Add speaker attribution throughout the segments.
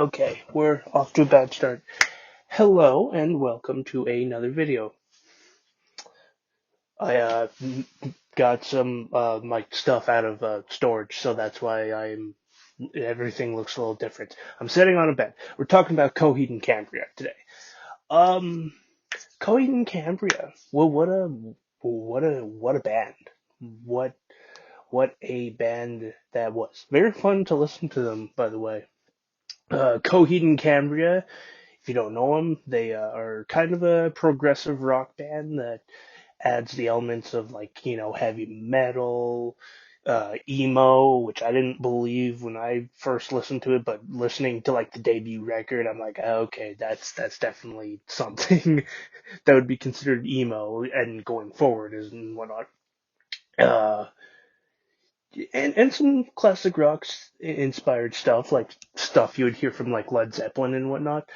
Speaker 1: Okay, we're off to a bad start. Hello and welcome to another video. I got some my stuff out of storage, so that's why everything looks a little different. I'm sitting on a bed. We're talking about Coheed and Cambria today. Um, Coheed and Cambria. Well, what a band. What what a band that was. Very fun to listen to them, by the way. Coheed and Cambria. If you don't know them, they are kind of a progressive rock band that adds the elements of heavy metal, emo, which I didn't believe when I first listened to it, but listening to like the debut record, I'm like, okay, that's definitely something that would be considered emo, and going forward is and whatnot. Uh, and some classic rocks inspired stuff, like stuff you would hear from like Led Zeppelin and whatnot.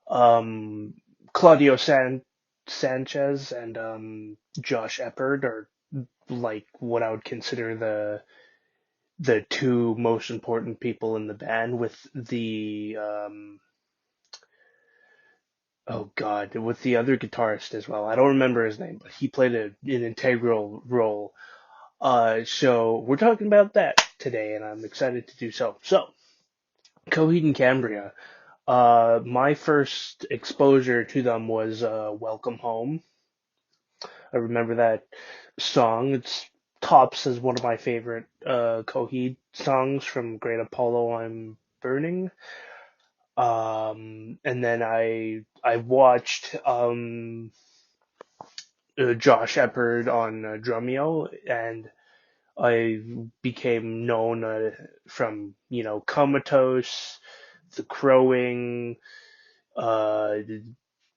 Speaker 1: Um, Claudio Sanchez and Josh Eppard are like what I would consider the two most important people in the band, with the oh god, with the other guitarist as well. I don't remember his name, but he played an integral role. So we're talking about that today, and I'm excited to do so. So, Coheed and Cambria. My first exposure to them was Welcome Home. I remember that song. It's tops as one of my favorite Coheed songs from Great Apollo I'm Burning. And then I watched Josh Eppard on Drumeo, and I became known from Comatose, The Crowing, uh,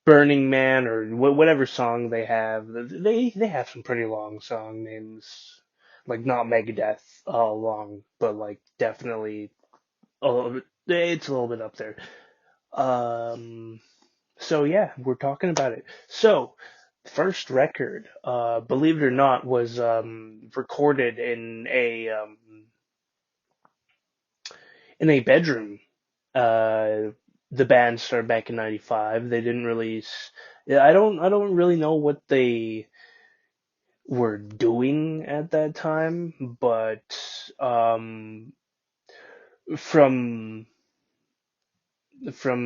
Speaker 1: Burning Man, or whatever song they have. They have some pretty long song names, like not Megadeth long, but like definitely a little bit. It's a little bit up there. Um, so yeah, we're talking about it. So first record, believe it or not, was recorded in a bedroom. Uh, the band started back in '95. They didn't release. Yeah, I don't really know what they were doing at that time, but from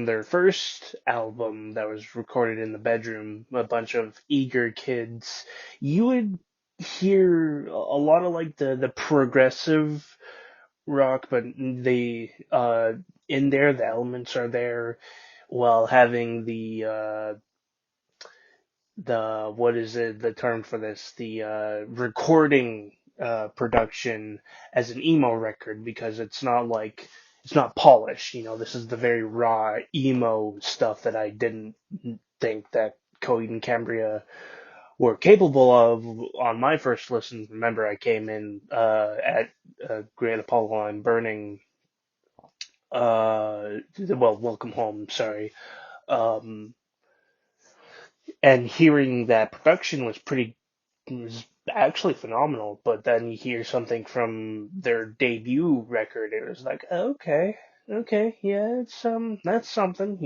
Speaker 1: their first album that was recorded in the bedroom, a bunch of eager kids, you would hear a lot of like the progressive rock, but they in there the elements are there, while having the what is it, the term for this, the recording production as an emo record, because it's not polished. This is the very raw emo stuff that I didn't think that Coheed and Cambria were capable of on my first listen. Remember, I came in at Great Apollo I'm Burning. Well, Welcome Home, sorry. Um, and hearing that production was actually phenomenal. But then you hear something from their debut record, it was like, okay, okay, yeah, it's that's something.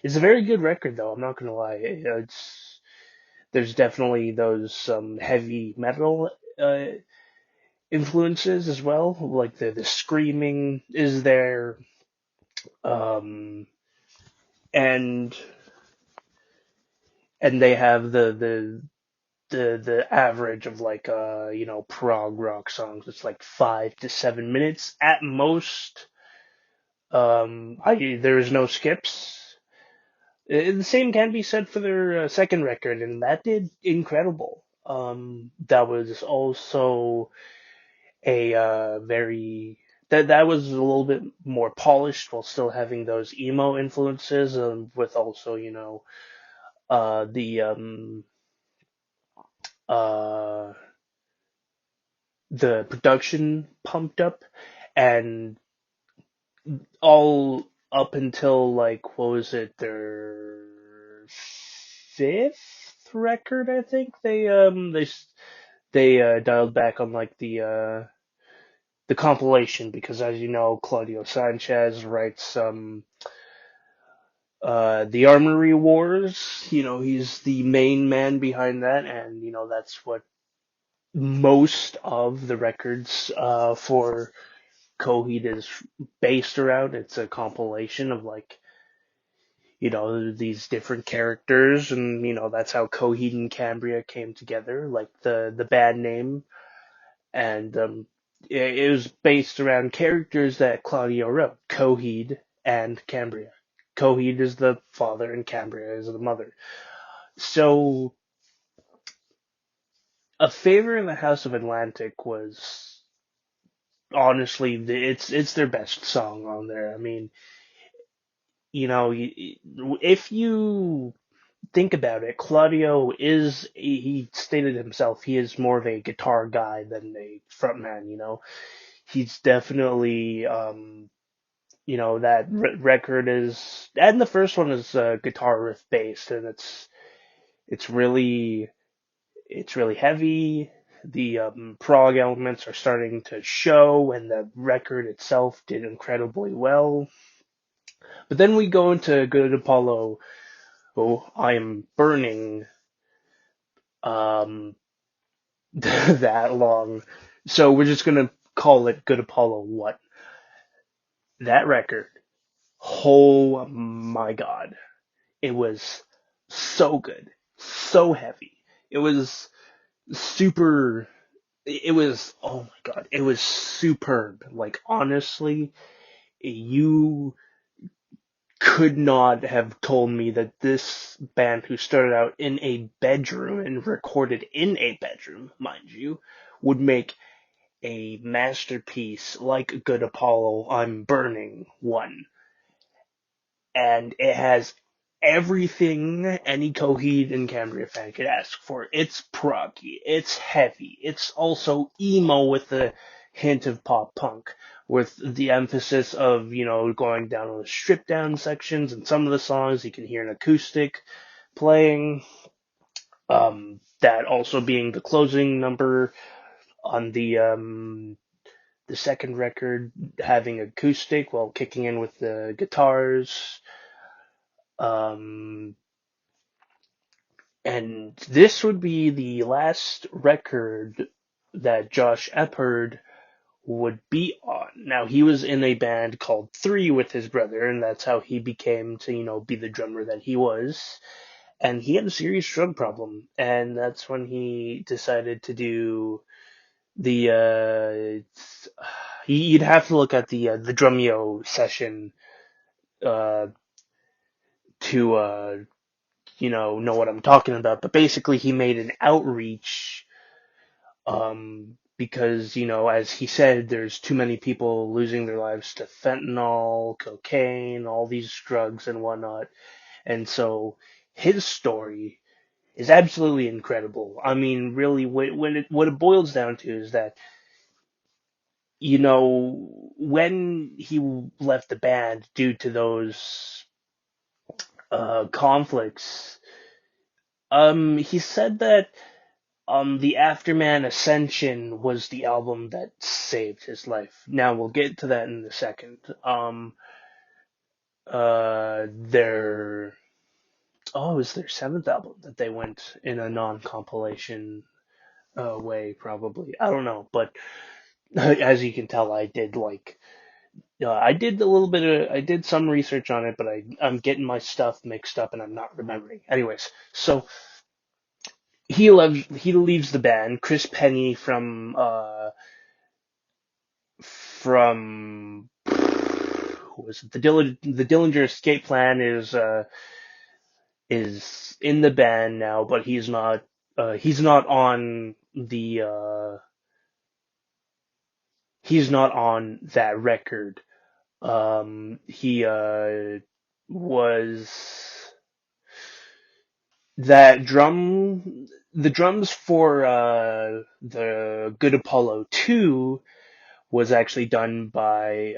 Speaker 1: It's a very good record, though. I'm not gonna lie. It's There's definitely those heavy metal influences as well. Like the screaming is there, um, and they have the average of like prog rock songs. It's like 5 to 7 minutes at most. I There is no skips. The same can be said for their second record, and that did incredible. That was also a very that was a little bit more polished while still having those emo influences, with also the uh the production pumped up, and all up until like, what was it, their fifth record, I think they dialed back on like the compilation, because as you know, Claudio Sanchez writes the Armory Wars. He's the main man behind that, and that's what most of the records for Coheed is based around. It's a compilation of like these different characters, and that's how Coheed and Cambria came together, like the band name, and it was based around characters that Claudio wrote, Coheed and Cambria. Coheed is the father and Cambria is the mother. So, A Favor in the House of Atlantic was honestly it's their best song on there. I mean, if you think about it, Claudio he stated himself, he is more of a guitar guy than a frontman. He's definitely, that record is, and the first one is guitar riff based, and it's really, it's really heavy. The prog elements are starting to show, and the record itself did incredibly well. But then we go into Good Apollo, Oh, I Am Burning, um, that long. So we're just gonna call it Good Apollo What? That record, oh my god. It was so good. So heavy. It was super, it was, oh my god, it was superb. Like, honestly, you could not have told me that this band, who started out in a bedroom and recorded in a bedroom, mind you, would make a masterpiece like Good Apollo, I'm Burning one. And it has everything any Coheed and Cambria fan could ask for. It's proggy, it's heavy, it's also emo with a hint of pop punk, with the emphasis of, going down on the stripped down sections, and some of the songs you can hear an acoustic playing. That also being the closing number on the second record, having acoustic while kicking in with the guitars. Um, and this would be the last record that Josh Eppard would be on. Now, he was in a band called Three with his brother, and that's how he became to, be the drummer that he was. And he had a serious drug problem, and that's when he decided to do the, you'd have to look at the Drumeo session, uh, to, know what I'm talking about. But basically, he made an outreach, because, as he said, there's too many people losing their lives to fentanyl, cocaine, all these drugs and whatnot. And so his story is absolutely incredible. I mean, really, what it boils down to is that, when he left the band due to those conflicts, he said that the Afterman Ascension was the album that saved his life. Now we'll get to that in a second. Their it was their seventh album that they went in a non-compilation way, probably. I don't know, but as you can tell, I did some research on it, but I'm getting my stuff mixed up and I'm not remembering. Anyways, so he leaves the band. Chris Penny from who was it? The Dillinger Escape Plan is in the band now, but he's not on he's not on that record. He was that drum the drums for the Good Apollo 2 was actually done by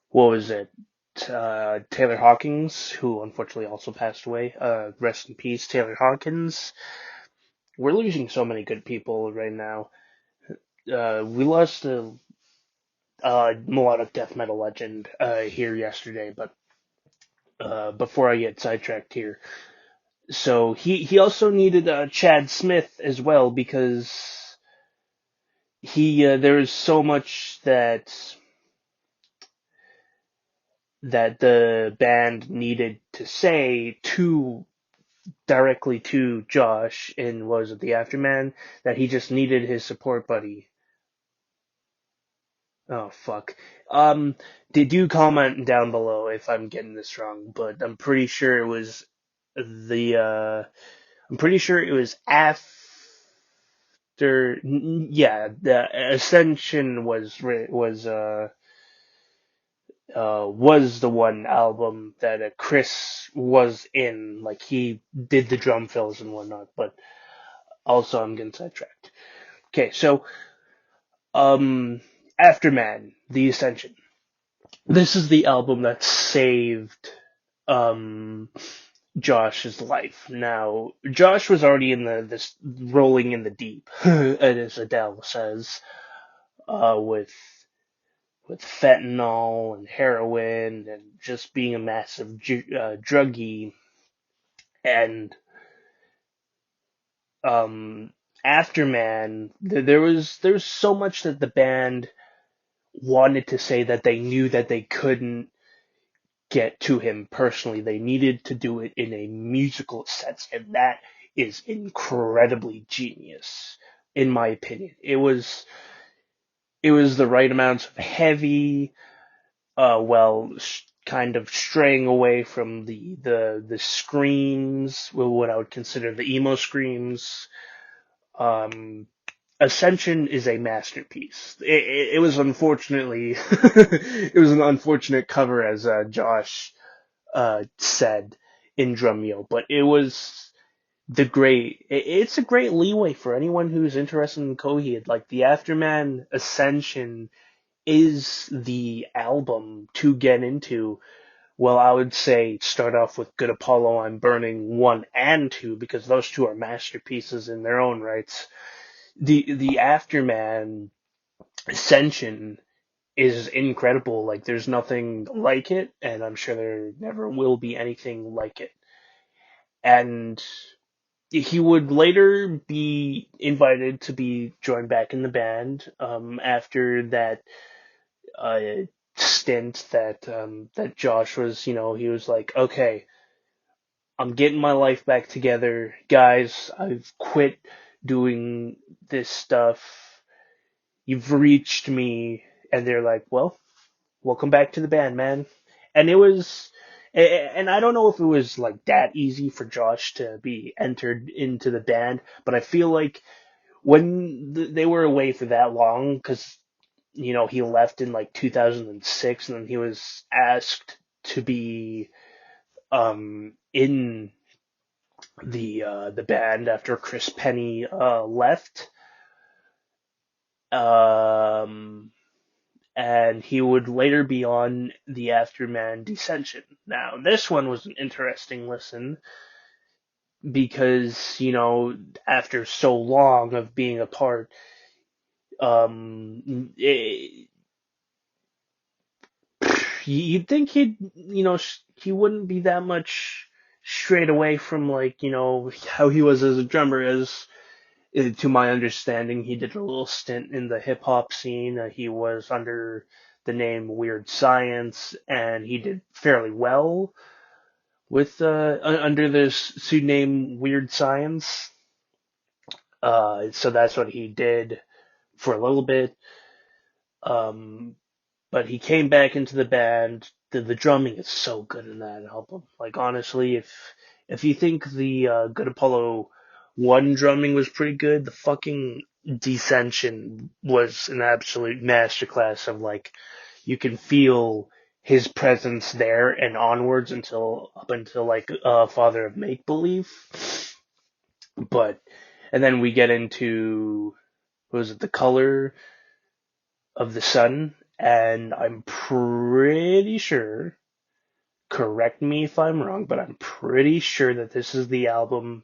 Speaker 1: what was it? Taylor Hawkins, who unfortunately also passed away. Rest in peace, Taylor Hawkins. We're losing so many good people right now. we lost a melodic death metal legend here yesterday, but before I get sidetracked here, so he also needed Chad Smith as well because he there was so much that the band needed to say to directly to Josh in what was it, the Afterman, that he just needed his support buddy. Oh fuck. Did you comment down below if I'm getting this wrong? But I'm pretty sure it was the I'm pretty sure it was after. Yeah, the Ascension was the one album that Chris was in. Like he did the drum fills and whatnot. But also I'm getting sidetracked. Okay, so um, Afterman, the Ascension. This is the album that saved um Josh's life. Now, Josh was already in this rolling in the deep, as Adele says, with fentanyl and heroin and just being a massive druggie. And um, Afterman, there was so much that the band wanted to say that they knew that they couldn't get to him personally. They needed to do it in a musical sense, and that is incredibly genius, in my opinion. It was the right amount of heavy, kind of straying away from the screams, what I would consider the emo screams. Um, Ascension is a masterpiece. It was unfortunately it was an unfortunate cover, as Josh said in Drumeo, but it was it's a great leeway for anyone who's interested in Coheed. Like the Afterman Ascension is the album to get into. Well, I would say start off with Good Apollo I'm Burning 1 and 2 because those two are masterpieces in their own rights. The Afterman Ascension is incredible. Like there's nothing like it, and I'm sure there never will be anything like it. And he would later be invited to be joined back in the band after that uh, stint that Josh was. He was like, okay, I'm getting my life back together, guys. I've quit doing this stuff. You've reached me, and they're like, well, welcome back to the band, man. And it was, and I don't know if it was like that easy for Josh to be entered into the band, but I feel like when they were away for that long, because he left in like 2006, and then he was asked to be in the band after Chris Penny left. Um, and he would later be on the Afterman Descension. Now, this one was an interesting listen because, after so long of being apart, it, you'd think he wouldn't be that much straight away from, like, how he was as a drummer, as to my understanding, he did a little stint in the hip hop scene. He was under the name Weird Science, and he did fairly well with under this pseudonym Weird Science. So that's what he did for a little bit. Um, but he came back into the band. The drumming is so good in that album. Like honestly, if you think the Good Apollo 1 drumming was pretty good, the fucking Descension was an absolute masterclass of, like, you can feel his presence there and onwards up until like Father of Make Believe. But and then we get into, what was it, The Color of the Sun, and I'm pretty sure, correct me if I'm wrong, but I'm pretty sure that this is the album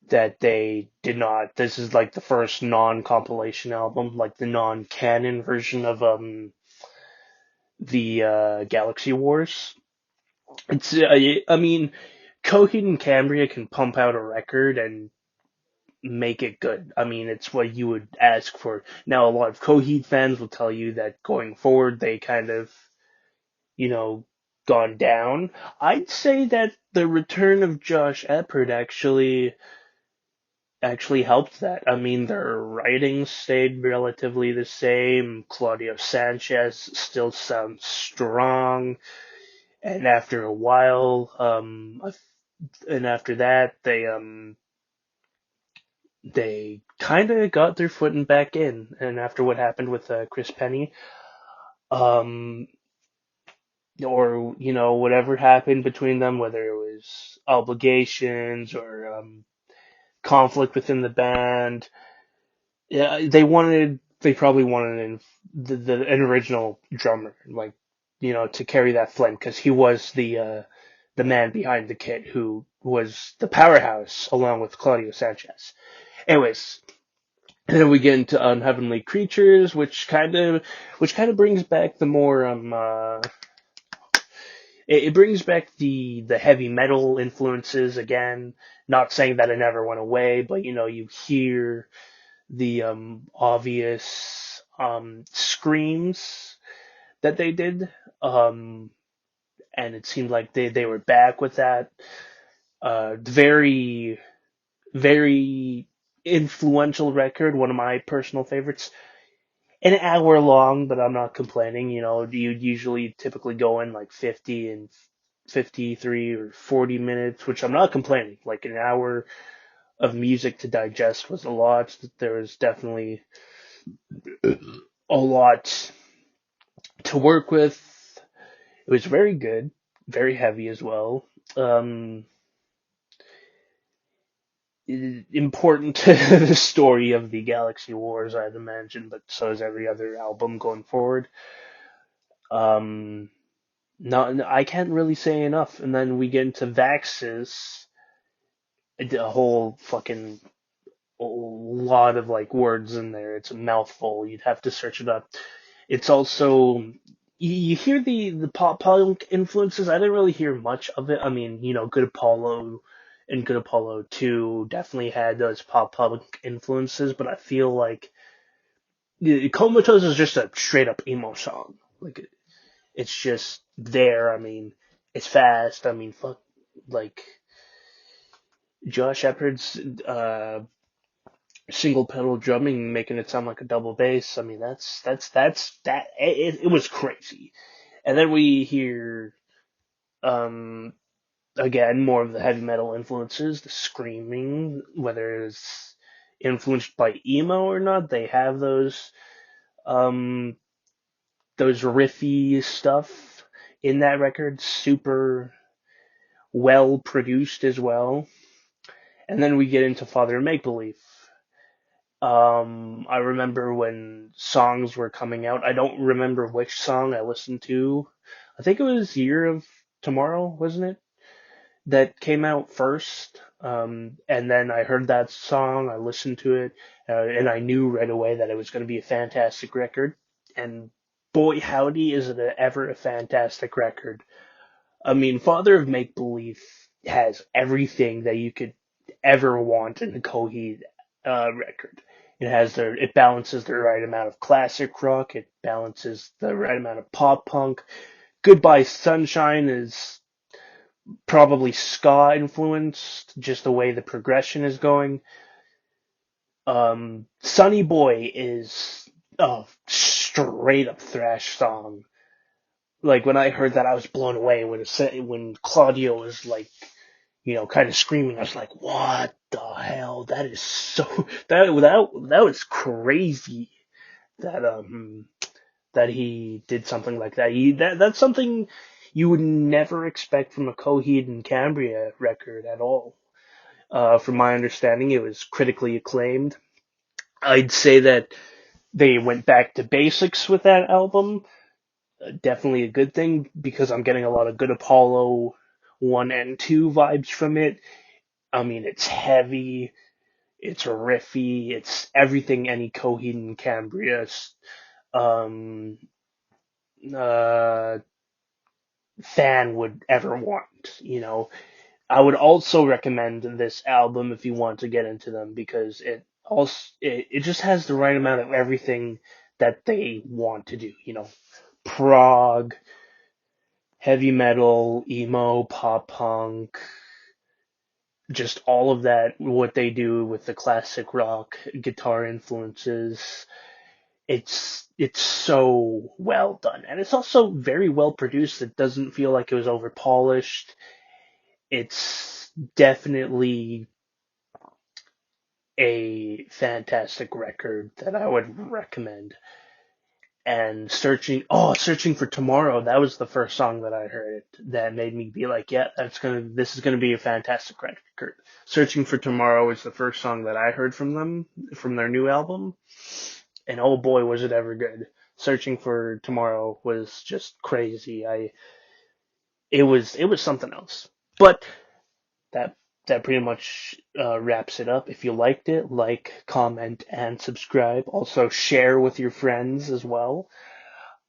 Speaker 1: that they did not. This is like the first non-compilation album, like the non-canon version of the Galaxy Wars. It's I mean, Coheed and Cambria can pump out a record and make it good. I mean, it's what you would ask for. Now, a lot of Coheed fans will tell you that going forward, they kind of, you know, gone down. I'd say that the return of Josh Eppert actually helped that. I mean, their writing stayed relatively the same. Claudio Sanchez still sounds strong, and after a while, and after that, they kind of got their footing back in. And after what happened with Chris Penny, um, or whatever happened between them, whether it was obligations or conflict within the band, yeah, they probably wanted an original drummer, like to carry that flame because he was the man behind the kit who was the powerhouse along with Claudio Sanchez. Anyways, and then we get into Unheavenly Creatures, which kind of brings back the more it brings back the heavy metal influences again. Not saying that it never went away, but you hear the obvious screams that they did, um, and it seemed like they were back with that. Very very influential record, one of my personal favorites. An hour long, but I'm not complaining. You'd usually typically go in like 50 and 53 or 40 minutes, which I'm not complaining. Like an hour of music to digest was a lot. There was definitely a lot to work with. It was very good, very heavy as well. Um, Important to the story of the Galaxy Wars, I'd imagine, but so is every other album going forward. Um, Not, I can't really say enough. And then we get into Vax's, a whole fucking lot of like words in there. It's a mouthful. You'd have to search it up. It's also you hear the pop punk influences. I didn't really hear much of it. I mean, Good Apollo and Good Apollo 2 definitely had those pop punk influences, but I feel like Comatose is just a straight up emo song. Like it's just there. I mean, it's fast. I mean, fuck, like Josh Shepard's single pedal drumming, making it sound like a double bass. I mean, that's that. It was crazy. And then we hear um again more of the heavy metal influences, the screaming, whether it's influenced by emo or not. They have um those riffy stuff in that record, super well produced as well. And then we get into Father of Make Believe. I remember when songs were coming out. I don't remember which song I listened to. I think it was Year of Tomorrow, wasn't it? That came out first. And then I heard that song, I listened to it, and I knew right away that it was going to be a fantastic record. And boy, howdy, is it ever a fantastic record. I mean, Father of Make Believe has everything that you could ever want in a Coheed record. It balances the right amount of classic rock. It balances the right amount of pop punk. Goodbye Sunshine is probably ska influenced, just the way the progression is going. Sunny Boy is a straight up thrash song. Like when I heard that, I was blown away when Claudio was like, kind of screaming. I was like, "What the hell? That is so that was crazy." That that he did something like that. That's something you would never expect from a Coheed and Cambria record at all. From my understanding, it was critically acclaimed. I'd say that they went back to basics with that album. Definitely a good thing because I'm getting a lot of Good Apollo 1 and 2 vibes from it. I mean, it's heavy, it's riffy, it's everything any Coheed and Cambria um, uh, fan would ever want. I would also recommend this album if you want to get into them because it just has the right amount of everything that they want to do. Prog, heavy metal, emo, pop punk, just all of that. What they do with the classic rock guitar influences. It's so well done, and it's also very well produced. It doesn't feel like it was over polished. It's definitely a fantastic record that I would recommend. And searching for tomorrow, that was the first song that I heard that made me be like, yeah, this is gonna be a fantastic record. Searching for Tomorrow is the first song that I heard from them, from their new album, and oh boy, was it ever good. Searching for Tomorrow was just crazy. It was something else. But that that pretty much wraps it up. If you liked it, like, comment, and subscribe. Also share with your friends as well.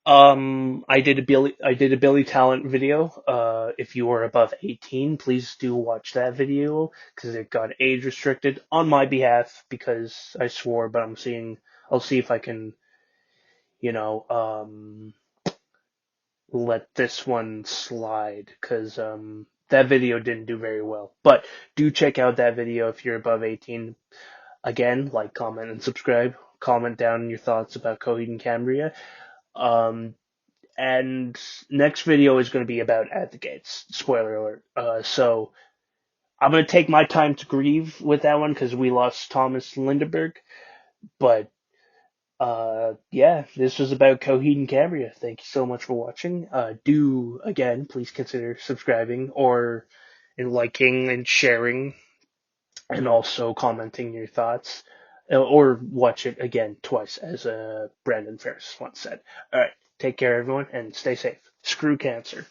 Speaker 1: I did a Billy Talent video. If you are above 18, please do watch that video because it got age restricted on my behalf because I swore. But I'll see if I can, you know, let this one slide because that video didn't do very well. But do check out that video if you're above 18. Again, like, comment, and subscribe. Comment down your thoughts about Coheed and Cambria. Um, and next video is going to be about At the Gates. Spoiler alert. So I'm going to take my time to grieve with that one because we lost Thomas Lindeberg. But yeah, this was about Coheed and Cambria. Thank you so much for watching. Do again, please consider subscribing or liking and sharing, and also commenting your thoughts, or watch it again twice, as Brandon Ferris once said. All right, take care, everyone, and stay safe. Screw cancer.